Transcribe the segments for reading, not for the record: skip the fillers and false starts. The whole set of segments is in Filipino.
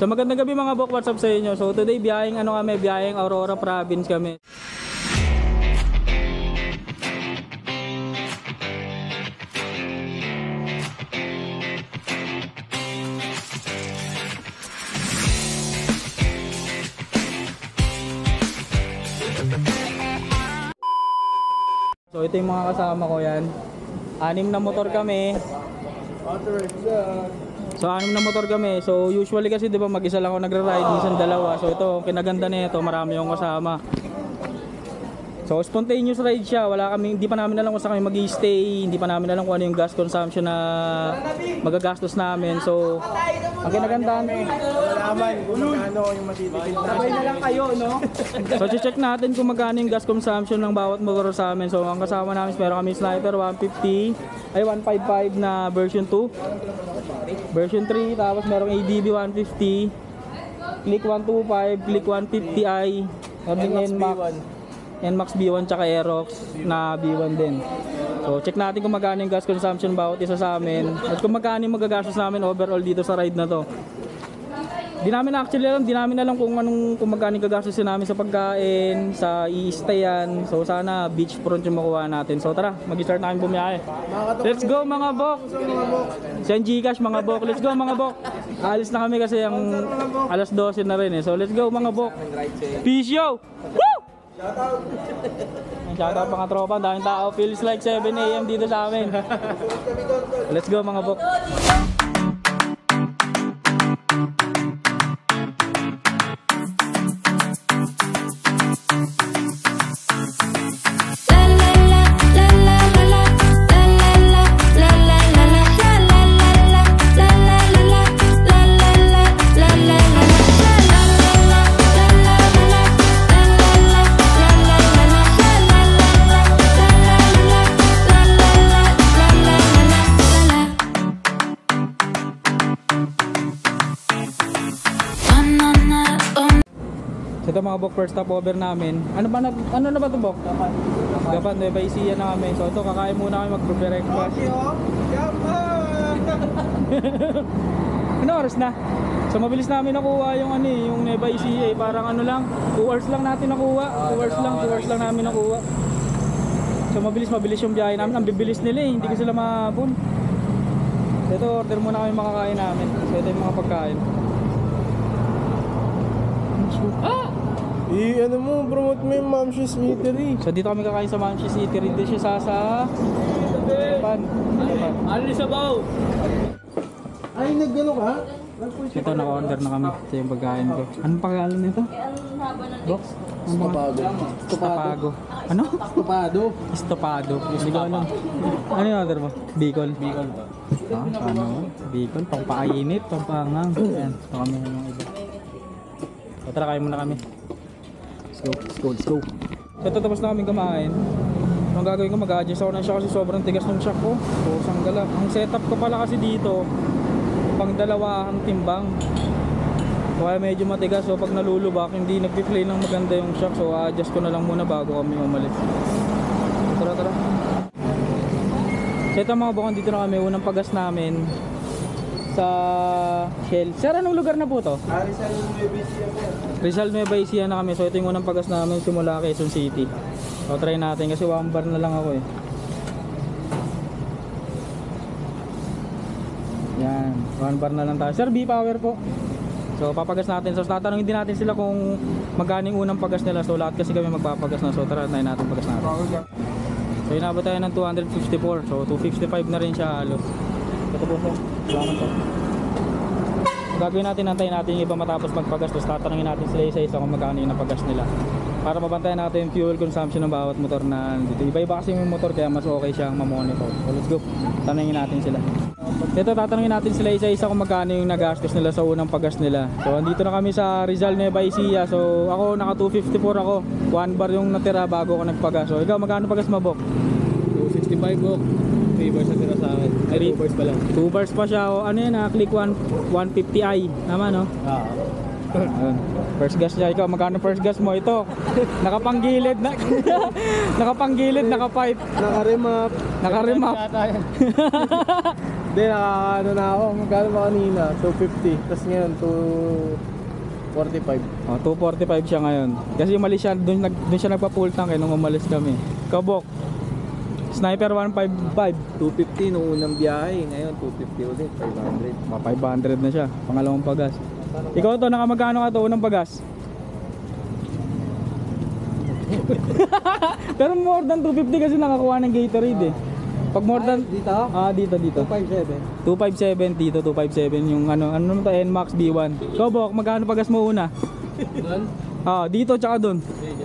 So magandang gabi mga bok, what's up sa inyo? So today biyaheng biyaheng Aurora Province kami. So ito yung mga kasama ko yan. 6 na motor kami. So 6 na motor kami. So usually kasi 'di ba mag-isa lang ako nagra-ride, minsan dalawa. So ito kinaganda nito, marami yung kasama. So spontaneous ride siya. Hindi pa namin alam kung saan kami mag-i-stay, hindi pa namin alam kung ano yung gas consumption na magagastos namin. So ang kinagandaan Malaman kung magkano yung matitipid natin. sabay na lang kayo, no? So check natin kung magkano yung gas consumption ng bawat motor sa amin. So ang kasama namin, meron kami Sniper 155 na version 2, version 3, tapos merong ADB 150, Click 125, Click 150i, NMAX B1 tsaka Aerox na B1 din. So check natin kung magkano yung gas consumption bawat isa sa amin at kung magkano yung magagastos namin overall dito sa ride na to. Di namin alam kung magkano yung gagastusin namin sa pagkain, sa i-stayan. So sana beachfront yung makuha natin. So tara, mag-start na kami bumiyahe. Let's go mga bok! Send Gcash mga bok. Let's go mga bok! Alis na kami kasi ang alas 12 na rin eh. So let's go mga bok! Peace yo! Woo! Shoutout mga tropa, daming tao. Feels like 7 AM dito sa amin. Let's go mga bok! Ito mga bok, first stopover namin. Ano na ba ito bok? Gapan, Nueva Ecija na kami. So ito, kakain muna kami, mag-breakfast. Ano oras na? So mabilis namin nakuha yung yung Nueva Ecija. Parang lang, 2 hours lang natin nakuha. 2 hours lang namin nakuha. So mabilis yung biyahe namin. Ang bibilis nila eh, hindi ko sila mahabol. So ito, order muna kami makakain namin. So ito yung mga pagkain. Promote mo yung Mamshi's Eatery. So dito kami kakain sa Mamshi's Eatery. Dito siya sa Pan. Ano ni sabaw? Ay, nagano ka? Ito, naka-order na kami. Ito yung pagkain ko. Anong pangalan nito? Box? Estopado. Ano? Estopado. Hindi ko alam. Ano yung order mo? Bicol? Bicol ba? Ano? Bicol, pampainit, pampangang. Ayan, ito kami yung iba. So tara, kain muna kami. Let's go. So tapos na kami kumain. Ang gagawin ko, mag-adjust ako ng shock kasi sobrang tigas ng shock ko. So sanggala. Ang setup ko pala kasi dito, pang dalawang timbang. So kaya medyo matigas. So pag nalulubak, hindi nag-play ng maganda yung shock. So adjust ko na lang muna bago kami umalis. Tara. So ito mga bukang, dito na kami. Unang pagas namin sa Shell. Sir, anong lugar na po to? Rizal Nueva Ecija na kami. So ito yung unang pagas namin simula Quezon City. So try natin kasi 1 bar na lang ako eh. Yan, 1 bar na lang tayo. Sir, B-Power po. So papagas natin. So tatanungin din natin sila kung magkano yung unang pagas nila. So lahat kasi kami magpapagas na. So tara, try natin pagas natin. So inabot tayo ng 254. So 255 na rin siya halos. Ito po sir. Salamat po. Gagawin natin, antayin natin yung iba matapos magpagastos. Tatanungin natin sila isa-isa kung magkano yung napagas nila para mabantayan natin yung fuel consumption ng bawat motor na dito. Iba-iba kasi yung motor kaya mas okay siyang mamonitor. So let's go. Tanungin natin sila. Ito, tatanungin natin sila isa-isa kung magkano yung nagastos nila sa unang pagas nila. So andito na kami sa Rizal Nueva Ecija. So ako naka 254 ako. 1 bar yung natira bago ako nagpagas. So ikaw, magkano pagas mo bok? 265 bok. 3 bars na tira sa akin. Ay, 2 bars pa lang. 2 bars pa siya. O, ano yun Click 150i. Tama no? First gas niya. Ikaw, magkano first gas mo? Ito. Nakapanggilid. Nakapanggilid, nakapipe. Naka-remap. Naka-remap. Hindi, ano na ako. Magkano ba kanina? 250. Tapos ngayon, 245. Oh, 245 siya ngayon. Kasi umalis siya, doon siya nagpa-full tank nung umalis kami. Kabok. Sniper 155. 250 nung unang biyahe. Ngayon, 250 ulit. 500. 500 na siya. Pangalawang pagas. Ikaw to, nakamagkano ka to unang pagas? Pero more than 250 kasi nakakuha ng Gatorade eh. Pag more than Dito? dito. 257. 257 dito, 257 yung ano naman to, NMAX B1. Ikaw Bok, magkano pagas mo una? Doon? Dito tsaka doon.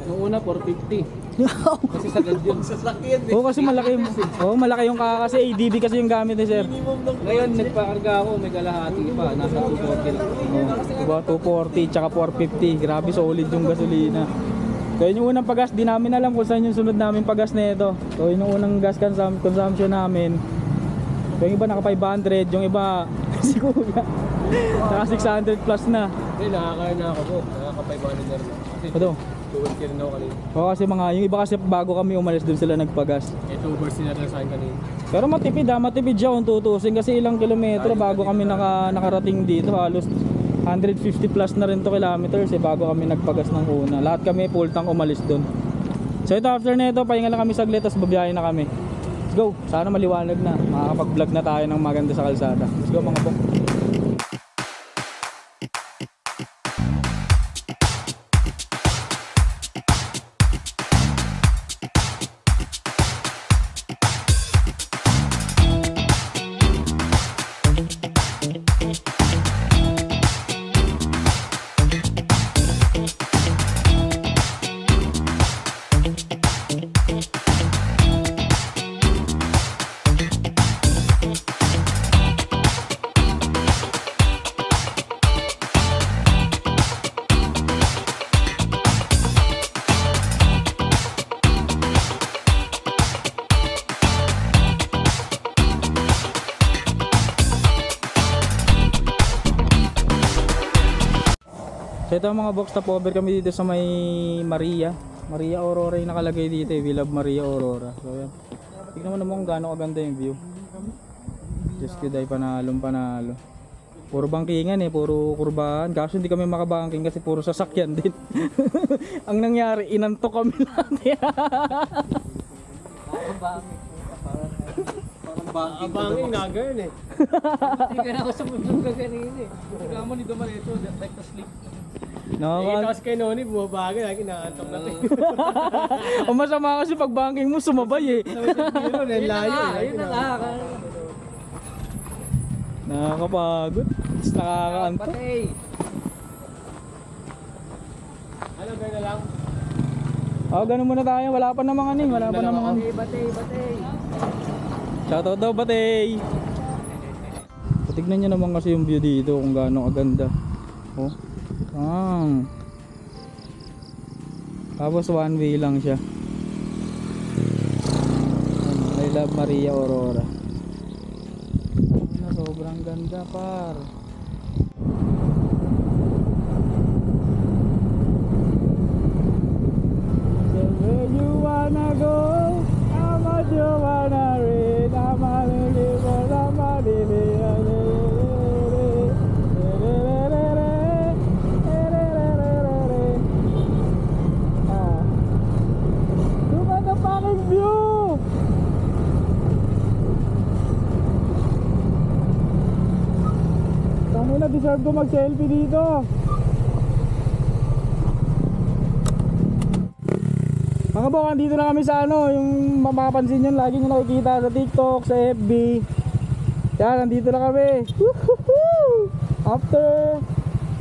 Nung una, 450. Kasi sagad yun. Sasakyan eh. Oo, kasi malaki. Oo, malaki yung kasi ADB kasi yung gamit ni sir. Ngayon, nagpakarga ako. May kalahati pa. Nasa 240 lang. Diba, 240 tsaka 450. Grabe, solid yung gasolina. So yun yung unang pagas, di namin alam kung saan yung sunod namin pagas na ito. So yun yung unang gas consumption namin. So yung iba naka 500, yung iba si Kuya naka 600 plus na. Hindi, nakakaya na ako po. Nakaka 500 na rin. Kasi Ito. 2 rin ako kanina. Oo, kasi yung iba kasi bago kami umalis doon sila nagpagas. Eh, 2 bars din natin sa akin kanina. Pero matipid siya kung tutusin kasi ilang kilometro bago kami nakarating dito. Halos 150 plus na rin to kilometers bago kami nagpagas ng una. Lahat kami full tank umalis doon. So ito after nito, pahinga lang kami saglit tapos babiyahe na kami. Let's go. Sana maliwanag na. Makakapag-vlog na tayo ng maganda sa kalsada. Let's go mga bok. So ito mga box stop over kami dito sa may Maria Aurora yung nakalagay dito eh. We love Maria Aurora. So yan. Tignan mo naman kung gaano kaganda yung view. Just kiday, panalo. Puro bangkingan eh, puro kurbahan. Kaso hindi kami makabangking kasi puro sasakyan din. Ang nangyari, inantok kami lahat. Abangin nga ganyan eh. Hindi ka na ako sa mundo ka kanina eh. Kaya mo ni Duman ito, like to sleep. Nakaka- Tapos kay Noni, bumabagay, lagi nakaantok natin. Ang masama kasi pag banking mo sumabay eh. Layo eh. Ayun na nga. Nakakapagod. Tapos nakakaantok. Patay. Ano, gano'n na lang? Ganun muna tayo. Wala pa namang aning. Wala pa namang aning. Batay. Shoutout daw Batay. Tignan nyo naman kasi yung view dito kung gaano kaganda. Oh. Tapos one way lang siya. I love Maria Aurora. Sobrang ganda par. So where you wanna go? How much you wanna read? I'm a little bit, I'm a little. Look at the fucking view! Tama na, deserve ko mag-selfie dito. Mga bok, dito na kami sa yung mapapansin nyo, lagi nyo nakikita sa TikTok, sa FB. Yan, nandito na kami. Woohoo! After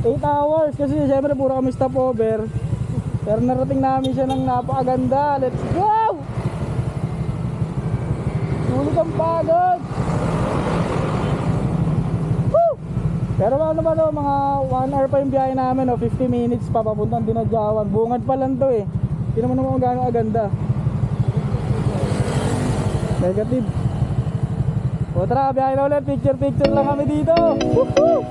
8 hours, kasi syempre puro kami stopover. Pero narating namin siya ng napakaganda. Let's go! Sulit ang pagod! Woo! Pero ano ba mga 1 hour pa yung biyahe namin, 50 minutes pa papuntang Dinadjawan. Bungad pa lang to eh. Hindi naman naman gano'ng aganda. Negative. O tara, biyahe na ulit. Picture lang kami dito. Woohoo!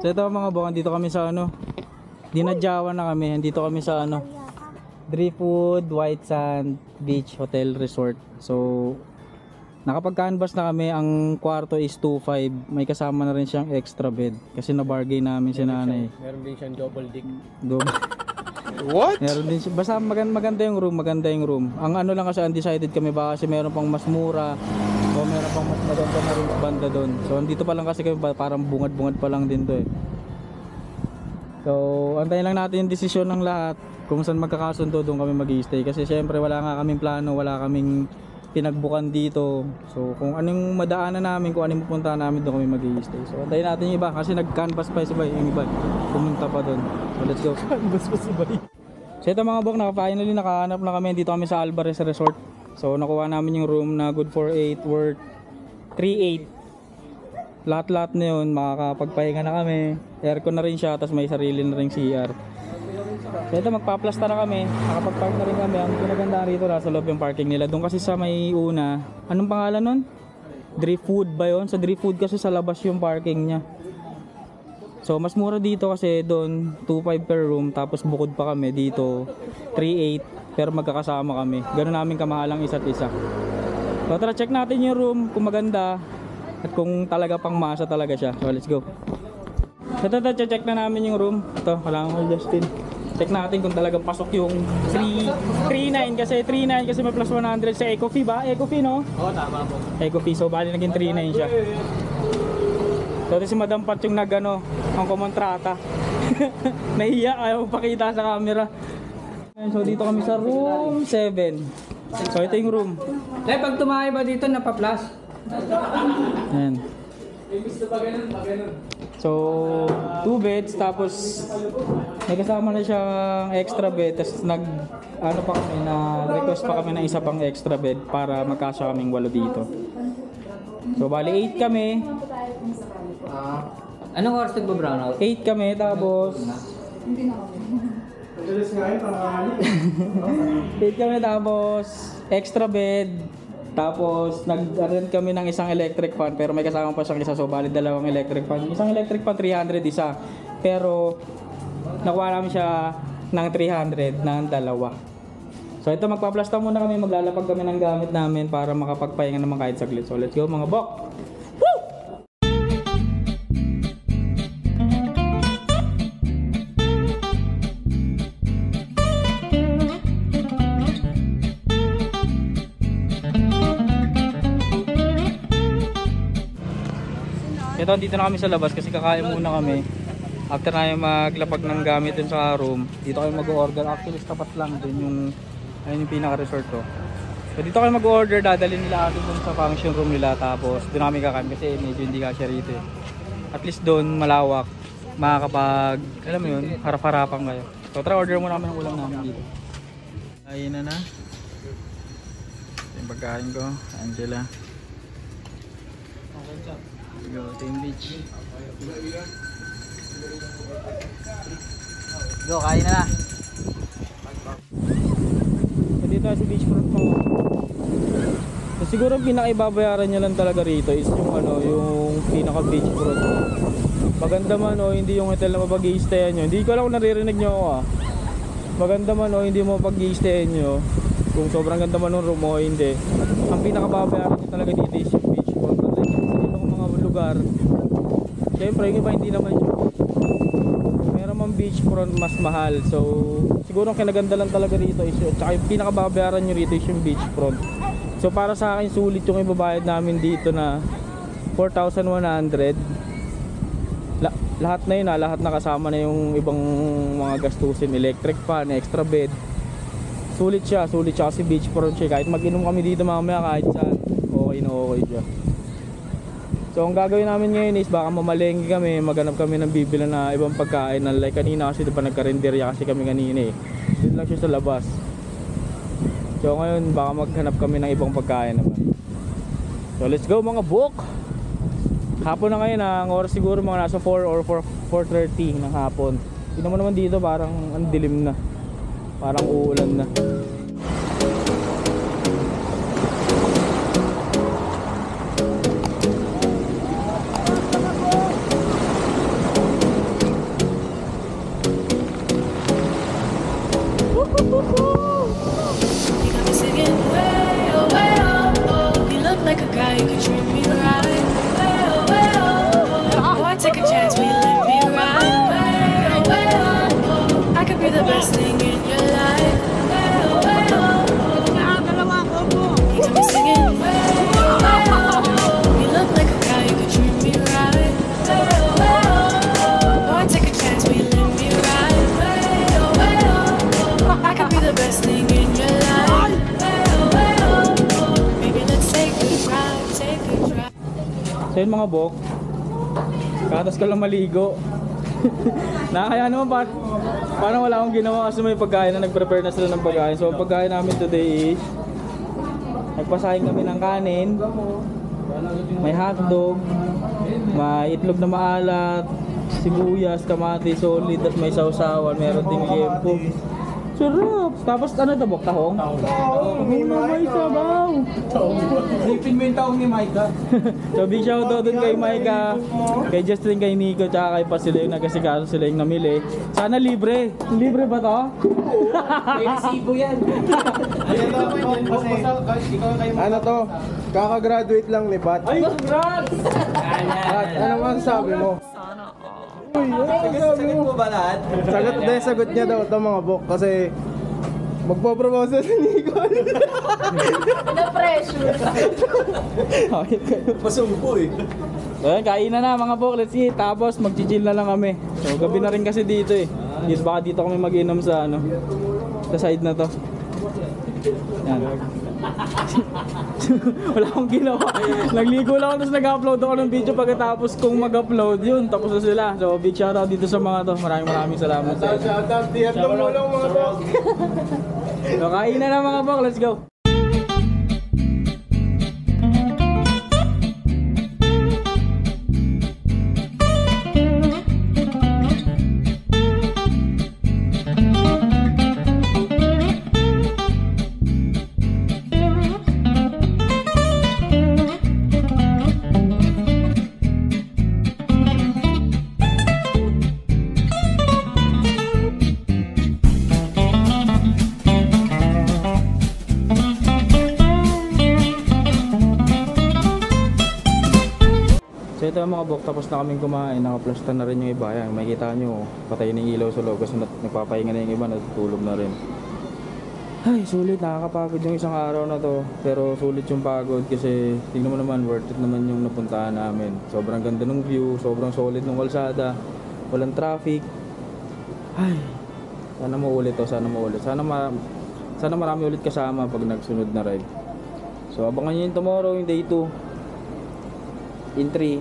So ito mga bok, dito kami sa ano, dinadyawan na kami. Dito kami sa ano, Driftwood White Sand Beach Hotel Resort. So nakapag-canvas na kami. Ang kwarto is 2.5. May kasama na rin siyang extra bed kasi na-bargain namin si nanay. Meron din siyang double dick. What? Meron din siya. Basta maganda yung room, maganda yung room. Ang ano lang kasi undecided kami, baka kasi meron pang mas mura o meron pang mas maganda na room banda doon. So andito pa lang kasi kami, parang bungad-bungad pa lang din to eh. So antayin lang natin yung desisyon ng lahat kung saan magkakasundo doon kami mag-i-stay. Kasi syempre wala nga kaming plano, wala kaming pinagbukan dito. So kung anong madaanan namin, kung anong pupuntahan namin, doon kami mag-i-stay. So antayin natin yung iba kasi nag-canvas pa yung iba, pumunta pa doon. So let's go. Canvas pa si Bay. So ito mga bok, finally nakahanap na kami. Dito kami sa Alvarez Resort. So nakuha namin yung room na good for 8, worth 3.8. Lahat-lahat na yun, makakapagpahinga na kami. Aircon na rin siya, tapos may sarili na rin CR. So ito, magpaplasta na kami. Nakapag-park na rin kami. Ang pinagandaan rito, nasa loob yung parking nila. Doon kasi sa may una, anong pangalan nun? Driftwood ba yun? Sa Driftwood kasi sa labas yung parking niya. So mas mura dito kasi doon 2.5 per room, tapos bukod pa kami dito 3.8, pero magkakasama kami. Ganoon namin kamahalang isa't isa. So tara, check natin yung room kung maganda at kung talaga pang masa talaga siya. So let's go. So ito, check na namin yung room. Ito, wala akong Justin. Check natin kung talagang pasok yung 3.9 kasi 3.9 kasi may plus 100 sa Eco fee ba? Eco fee no? Oo, tama po. Eco fee, so bali naging 3.9 siya. So ito si Madam Pat yung nagano, ang kumontrata. Nahiya, ayaw pakita sa camera. So dito kami sa room 7. So ito yung room. Eh, pag tumakay ba dito, napa-plus? Ayan. So 2 beds, tapos may kasama na siyang extra bed. Tapos ano pa kami, na request pa kami ng isa pang extra bed para magkasya kaming 8 dito. So bali 8 kami. Anong oras nagba-brownout? 8 kami, tapos 8 kami, tapos extra bed, tapos nag-rent kami ng isang electric fan, pero may kasama pa siyang isa, so bali 2 electric fan. Isang electric fan 300 isa, pero nakuha namin siya ng 300 ng 2. So ito, magpaplasta muna kami, maglalapag kami ng gamit namin para makapagpahinga naman kahit saglit. So let's go mga bok! Ito, dito na kami sa labas kasi kakain muna kami. After na yung maglapag ng gamit dun sa room, dito kayo mag-order. Actually, tapat lang din yung, ayun yung pinaka-resort ko. So dito kayo mag-order, dadalhin nila atin dun sa function room nila. Tapos doon kami kakain kasi medyo hindi kasya rito eh. At least doon malawak, makakapag, alam mo yun, harap-harapan kayo. So tara, order muna kami ng ulam namin dito. Ayun na. Yung pagkain ko, Angela. Go, Team Beach. Go, kain na. So, dito si beachfront po. So, siguro pinakaibabayaran nyo lang talaga rito is yung ano, yung pinaka beachfront. Maganda man o hindi yung hotel na mapag-i-stayan nyo. Hindi ko lang kung naririnig nyo ako ah. Maganda man o hindi mo mapag-i-stayan nyo. Kung sobrang ganda man ng room o hindi. Ang pinakababayaran nyo talaga dito is yung beachfront. Lugar. Siyempre yung iba hindi naman yun. Meron mang beachfront mas mahal. So siguro ang kinaganda lang talaga dito is yun. Tsaka yung pinakababayaran nyo rito is yung beachfront. So para sa akin sulit yung ibabayad namin dito na 4,100. Lahat na yun lahat nakasama na yung ibang mga gastusin. Electric fan, extra bed. Sulit siya kasi beachfront siya. Kahit mag-inom kami dito mamaya kahit saan, okay na okay siya. So ang gagawin namin ngayon is baka mamalengke kami, maghanap kami ng bibili na ibang pagkain na like kanina kasi diba nagkarinderya kasi kami kanina eh. Doon lang siya sa labas. So ngayon baka maghanap kami ng ibang pagkain naman. So let's go mga bok! Hapon na ngayon ang oras siguro mga nasa 4 or 4:30 ng hapon. Tingnan mo naman dito parang ang dilim na. Parang uulan na. got me singing way oh, you look like a guy who could treat me right. Way oh, I take a chance, will you let me ride? Way oh, I could be the best thing in your life. Way oh, you got me singing way oh, you look like a guy who could treat me right. Way oh, I take a chance, will you let me ride? Way oh, I could be the best thing in your life. Baby, let's take a drive, take a drive. So yun mga bok, katas ka lang maligo. Nakakaya naman parang wala akong ginawa kasi may pagkain na nag-prepare na sila ng pagkain. So ang pagkain namin today is nagpasahin kami ng kanin, may hotdog, may itlog na maalat, sibuyas, kamatis, solid at may sausawan, meron ding liempo. Sarap! Tapos ano ito, bok? Tahong? May sabaw! Sipin mo yung taong ni Micah. So big shoutout dun kay Micah, kay Justin, kay Nico, tsaka kay Pasila yung nagkasikaso, sila yung namili. Sana libre! Libre ba to? May resibo yan. Ano to? Kaka-graduate lang ni Pat. Ay, congrats! Pat, ano man sabi mo? Uy, sagot mo ba lahat? Sagot niya daw ito mga bok kasi magpo-propose si Nicole. Na-pressure. Okay kayo. Pasumpo eh. So yan, kain na mga bok, let's eat. Tapos mag-chill na lang kami. So gabi na rin kasi dito eh. Yes, baka dito kami mag-inom sa ano, sa side na to. Yan. Wala akong ginawa. Nagligo lang ako, tapos nag-upload ako ng video. Pagkatapos kung mag-upload yun, tapos na sila. So big shoutout dito sa mga to. Maraming salamat sa inyo. Shoutout, diyan mo lang mga bok. So kain na mga bok, let's go. So ito mga bok, tapos na kaming kumain, naka-plasta na rin yung iba. Ayan, makikita nyo, patay na yung ilaw sa loob kasi nagpapahinga na yung iba, natutulog na rin. Ay, sulit, nakakapagod yung isang araw na to. Pero sulit yung pagod kasi tingnan mo naman, worth it naman yung napuntahan namin. Sobrang ganda ng view, sobrang solid ng kalsada, walang traffic. Ay, sana maulit to, sana maulit. Sana marami ulit kasama pag nagsunod na ride. So abangan nyo yung tomorrow, yung day 2. In 3,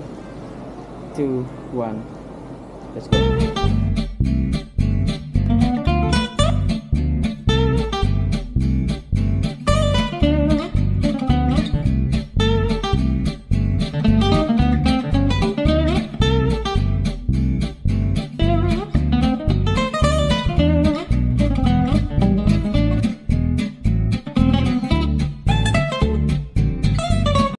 2, 1, let's go.